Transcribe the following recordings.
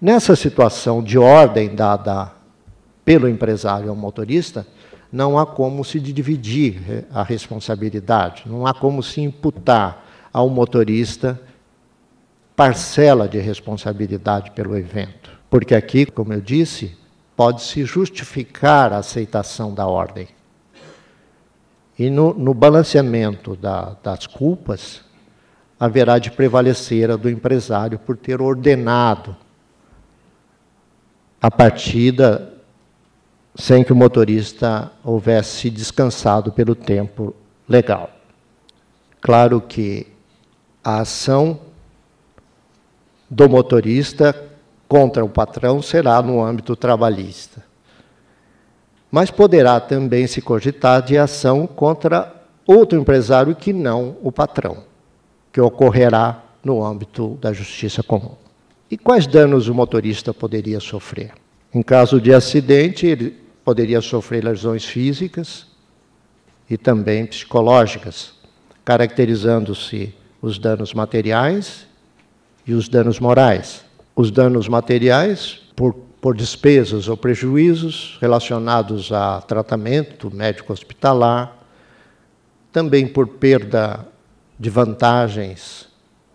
Nessa situação de ordem dada pelo empresário ao motorista, não há como se dividir a responsabilidade, não há como se imputar ao motorista parcela de responsabilidade pelo evento. Porque aqui, como eu disse, pode-se justificar a aceitação da ordem. E no balanceamento das culpas, haverá de prevalecer a do empresário por ter ordenado a partida sem que o motorista houvesse descansado pelo tempo legal. Claro que a ação do motorista contra o patrão será no âmbito trabalhista. Mas poderá também se cogitar de ação contra outro empresário que não o patrão, que ocorrerá no âmbito da justiça comum. E quais danos o motorista poderia sofrer? Em caso de acidente, ele poderia sofrer lesões físicas e também psicológicas, caracterizando-se os danos materiais e os danos morais. Os danos materiais, por despesas ou prejuízos relacionados a tratamento médico-hospitalar, também por perda de vantagens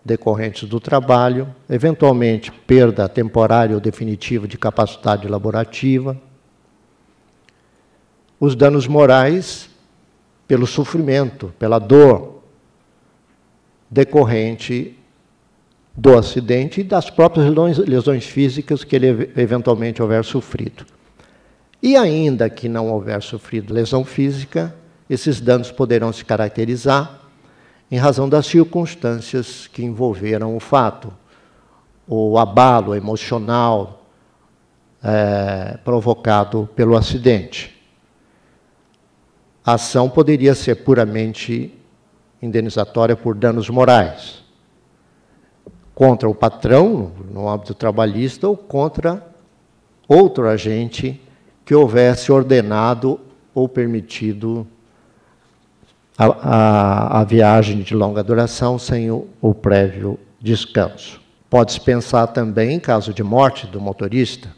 decorrentes do trabalho, eventualmente perda temporária ou definitiva de capacidade laborativa. Os danos morais, pelo sofrimento, pela dor decorrente do acidente e das próprias lesões físicas que ele eventualmente houver sofrido. E ainda que não houver sofrido lesão física, esses danos poderão se caracterizar em razão das circunstâncias que envolveram o fato, o abalo emocional provocado pelo acidente. A ação poderia ser puramente indenizatória por danos morais, contra o patrão, no âmbito trabalhista, ou contra outro agente que houvesse ordenado ou permitido a viagem de longa duração sem o prévio descanso. Pode-se pensar também em caso de morte do motorista,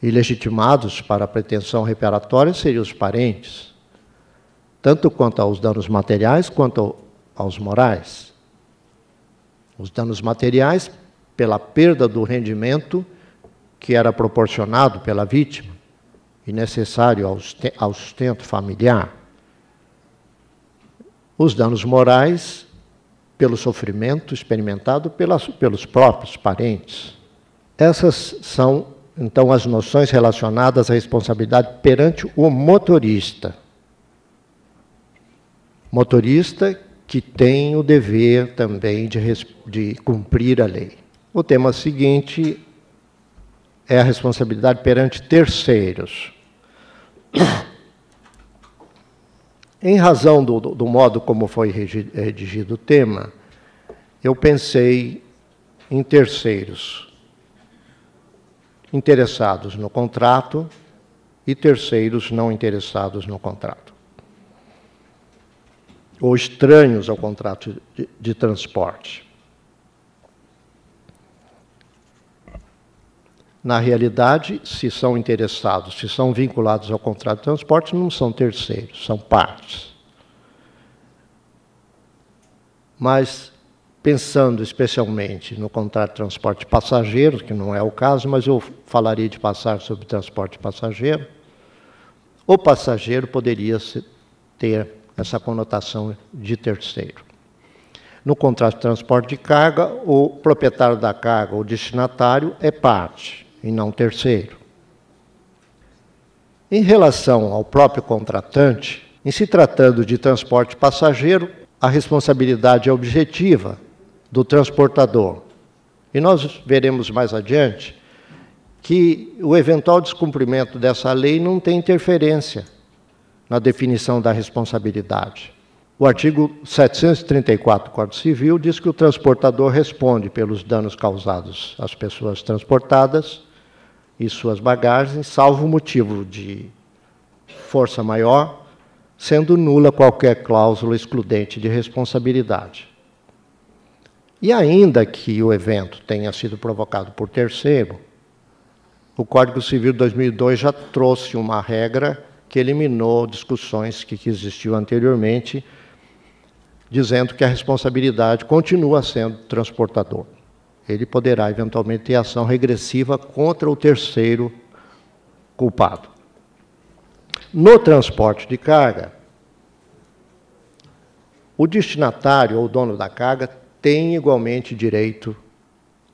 e legitimados para a pretensão reparatória seriam os parentes, tanto quanto aos danos materiais quanto aos morais. Os danos materiais, pela perda do rendimento que era proporcionado pela vítima e necessário ao sustento familiar. Os danos morais, pelo sofrimento experimentado pelos próprios parentes. Essas são, então, as noções relacionadas à responsabilidade perante o motorista. Motorista que tem o dever também de cumprir a lei. O tema seguinte é a responsabilidade perante terceiros. Em razão do modo como foi redigido o tema, eu pensei em terceiros interessados no contrato e terceiros não interessados no contrato, ou estranhos ao contrato de transporte. Na realidade, se são interessados, se são vinculados ao contrato de transporte, não são terceiros, são partes. Mas, pensando especialmente no contrato de transporte de passageiros, que não é o caso, mas eu falaria de passar sobre transporte de passageiro, o passageiro poderia ter essa conotação de terceiro. No contrato de transporte de carga, o proprietário da carga, o destinatário, é parte, e não terceiro. Em relação ao próprio contratante, em se tratando de transporte passageiro, a responsabilidade é objetiva do transportador. E nós veremos mais adiante que o eventual descumprimento dessa lei não tem interferência na definição da responsabilidade. O artigo 734 do Código Civil diz que o transportador responde pelos danos causados às pessoas transportadas e suas bagagens, salvo motivo de força maior, sendo nula qualquer cláusula excludente de responsabilidade. E ainda que o evento tenha sido provocado por terceiro, o Código Civil de 2002 já trouxe uma regra que eliminou discussões que existiam anteriormente, dizendo que a responsabilidade continua sendo do transportador. Ele poderá, eventualmente, ter ação regressiva contra o terceiro culpado. No transporte de carga, o destinatário ou dono da carga tem igualmente direito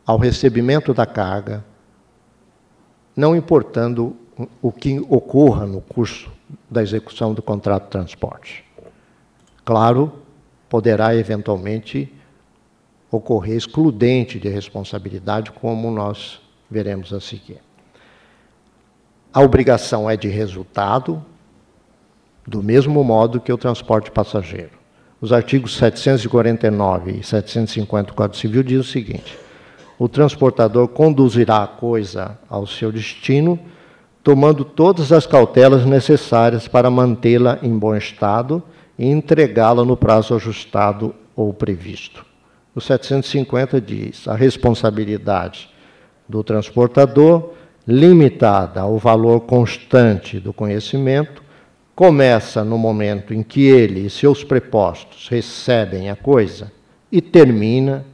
ao recebimento da carga, não importando o que ocorra no curso da execução do contrato de transporte. Claro, poderá eventualmente ocorrer excludente de responsabilidade, como nós veremos a seguir. A obrigação é de resultado, do mesmo modo que o transporte passageiro. Os artigos 749 e 750 do Código Civil dizem o seguinte: o transportador conduzirá a coisa ao seu destino, tomando todas as cautelas necessárias para mantê-la em bom estado e entregá-la no prazo ajustado ou previsto. O 750 diz: a responsabilidade do transportador, limitada ao valor constante do conhecimento, começa no momento em que ele e seus prepostos recebem a coisa e termina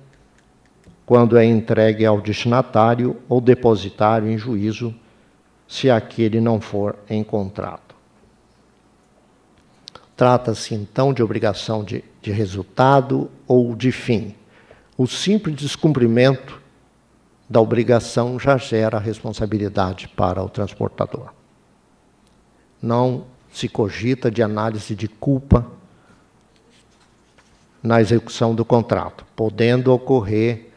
quando é entregue ao destinatário ou depositário em juízo, se aquele não for encontrado. Trata-se, então, de obrigação de resultado ou de fim. O simples descumprimento da obrigação já gera responsabilidade para o transportador. Não se cogita de análise de culpa na execução do contrato, podendo ocorrer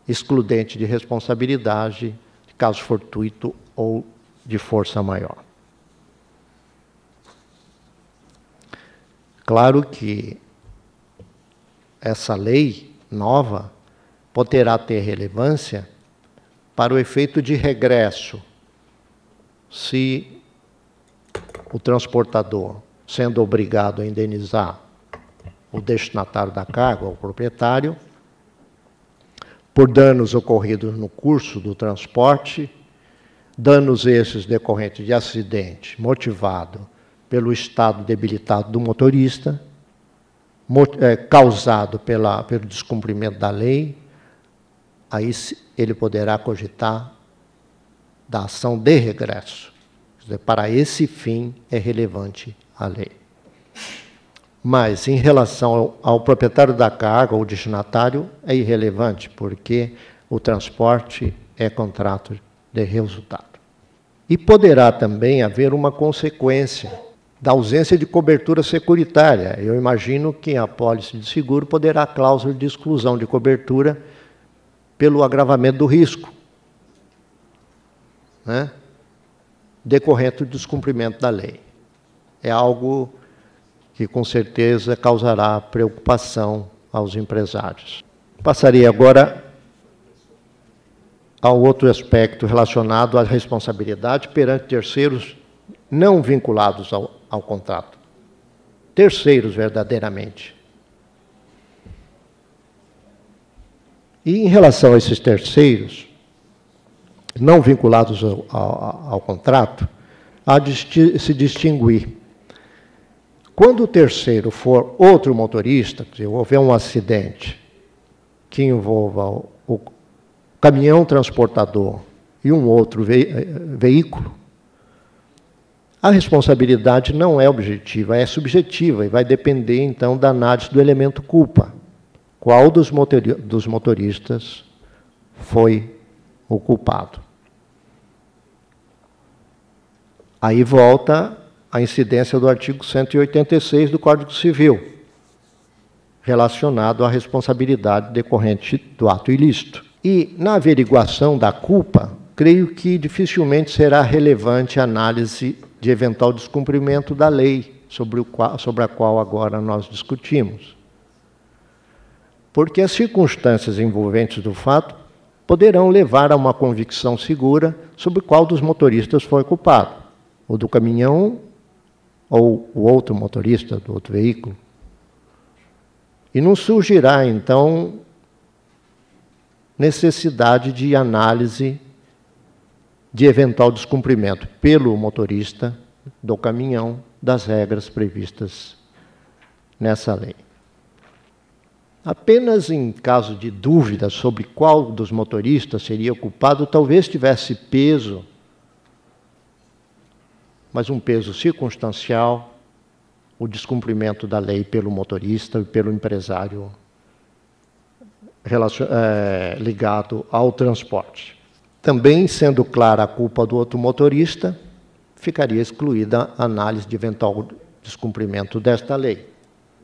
excludente de responsabilidade, de caso fortuito ou de força maior. Claro que essa lei nova poderá ter relevância para o efeito de regresso, se o transportador, sendo obrigado a indenizar o destinatário da carga, o proprietário, por danos ocorridos no curso do transporte, danos esses decorrentes de acidente motivado pelo estado debilitado do motorista, causado pelo descumprimento da lei, aí ele poderá cogitar da ação de regresso. Quer dizer, para esse fim é relevante a lei. Mas, em relação ao proprietário da carga ou destinatário, é irrelevante, porque o transporte é contrato de resultado. E poderá também haver uma consequência da ausência de cobertura securitária. Eu imagino que em apólice de seguro poderá cláusula de exclusão de cobertura pelo agravamento do risco, né, decorrente do descumprimento da lei. É algo que com certeza causará preocupação aos empresários. Passaria agora ao outro aspecto relacionado à responsabilidade perante terceiros não vinculados ao contrato. Terceiros, verdadeiramente. E em relação a esses terceiros, não vinculados ao contrato, há de se distinguir. Quando o terceiro for outro motorista, quer dizer, houver um acidente que envolva o caminhão transportador e um outro veículo, a responsabilidade não é objetiva, é subjetiva e vai depender, então, da análise do elemento culpa. Qual dos motoristas foi o culpado? Aí volta a incidência do artigo 186 do Código Civil, relacionado à responsabilidade decorrente do ato ilícito. E, na averiguação da culpa, creio que dificilmente será relevante a análise de eventual descumprimento da lei sobre a qual agora nós discutimos. Porque as circunstâncias envolventes do fato poderão levar a uma convicção segura sobre qual dos motoristas foi culpado, o do caminhão ou o outro motorista do outro veículo. E não surgirá, então, necessidade de análise de eventual descumprimento pelo motorista do caminhão das regras previstas nessa lei. Apenas em caso de dúvida sobre qual dos motoristas seria o culpado, talvez tivesse peso, mas um peso circunstancial, o descumprimento da lei pelo motorista e pelo empresário ligado ao transporte. Também, sendo clara a culpa do outro motorista, ficaria excluída a análise de eventual descumprimento desta lei.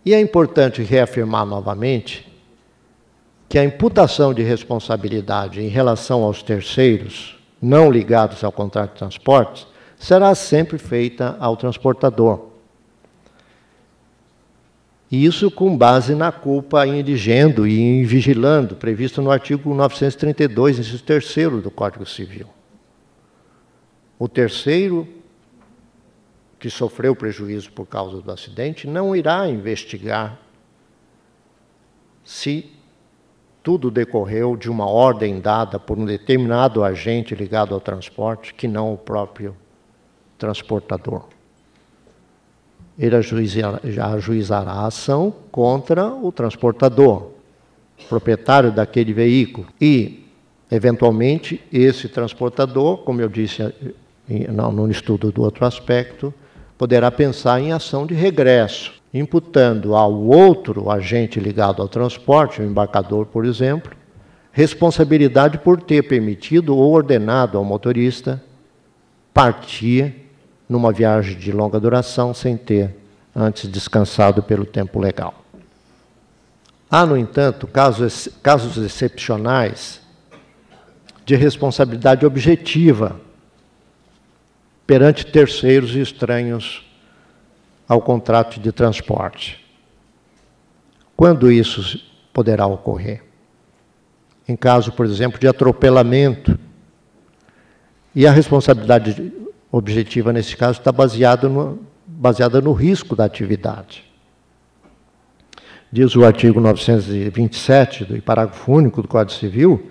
E é importante reafirmar novamente que a imputação de responsabilidade em relação aos terceiros, não ligados ao contrato de transporte, será sempre feita ao transportador. E isso com base na culpa em indigendo e em vigilando, previsto no artigo 932, inciso 3º do Código Civil. O terceiro que sofreu prejuízo por causa do acidente não irá investigar se tudo decorreu de uma ordem dada por um determinado agente ligado ao transporte, que não o próprio transportador. Ele ajuizará a ação contra o transportador, proprietário daquele veículo. E, eventualmente, esse transportador, como eu disse no estudo do outro aspecto, poderá pensar em ação de regresso, imputando ao outro agente ligado ao transporte, o embarcador, por exemplo, responsabilidade por ter permitido ou ordenado ao motorista partir numa viagem de longa duração sem ter antes descansado pelo tempo legal. Há, no entanto, casos excepcionais de responsabilidade objetiva perante terceiros e estranhos ao contrato de transporte. Quando isso poderá ocorrer? Em caso, por exemplo, de atropelamento. E a responsabilidade objetiva, nesse caso, está baseada no risco da atividade. Diz o artigo 927, do parágrafo único do Código Civil,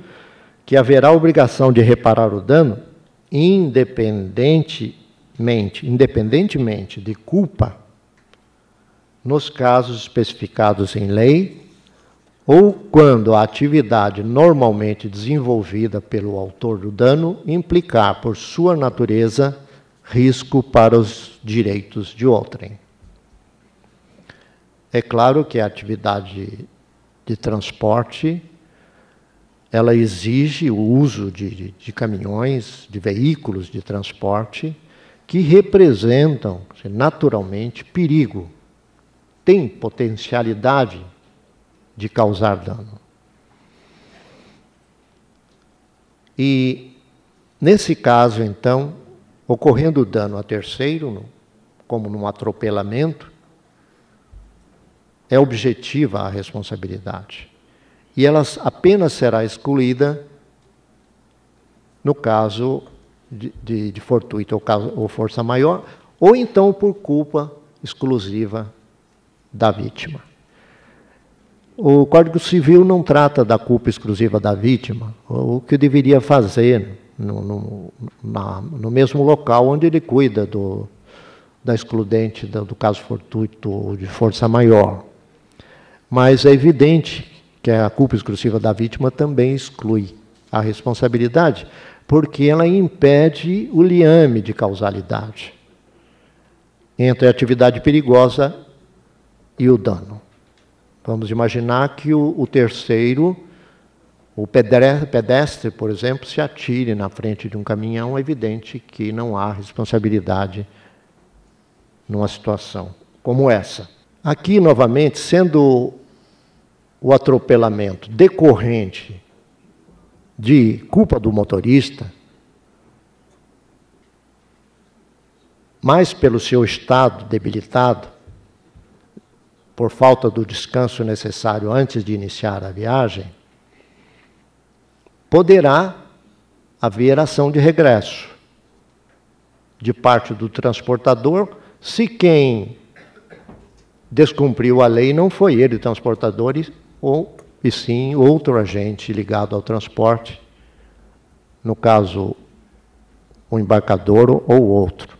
que haverá obrigação de reparar o dano independentemente de culpa, nos casos especificados em lei, ou quando a atividade normalmente desenvolvida pelo autor do dano implicar, por sua natureza, risco para os direitos de outrem. É claro que a atividade de transporte, ela exige o uso de caminhões, de veículos de transporte, que representam, naturalmente, perigo, têm potencialidade de causar dano. E, nesse caso, então, ocorrendo dano a terceiro, como num atropelamento, é objetiva a responsabilidade. E ela apenas será excluída no caso de fortuito ou força maior, ou então por culpa exclusiva da vítima. O Código Civil não trata da culpa exclusiva da vítima, o que deveria fazer no mesmo local onde ele cuida da excludente do caso fortuito ou de força maior. Mas é evidente que a culpa exclusiva da vítima também exclui a responsabilidade, porque ela impede o liame de causalidade entre a atividade perigosa e o dano. Vamos imaginar que o terceiro, o pedestre, por exemplo, se atire na frente de um caminhão, é evidente que não há responsabilidade numa situação como essa. Aqui, novamente, sendo o atropelamento decorrente de culpa do motorista, mais pelo seu estado debilitado, por falta do descanso necessário antes de iniciar a viagem, poderá haver ação de regresso de parte do transportador, se quem descumpriu a lei não foi ele, o transportador, ou e sim outro agente ligado ao transporte, no caso, o embarcador ou outro.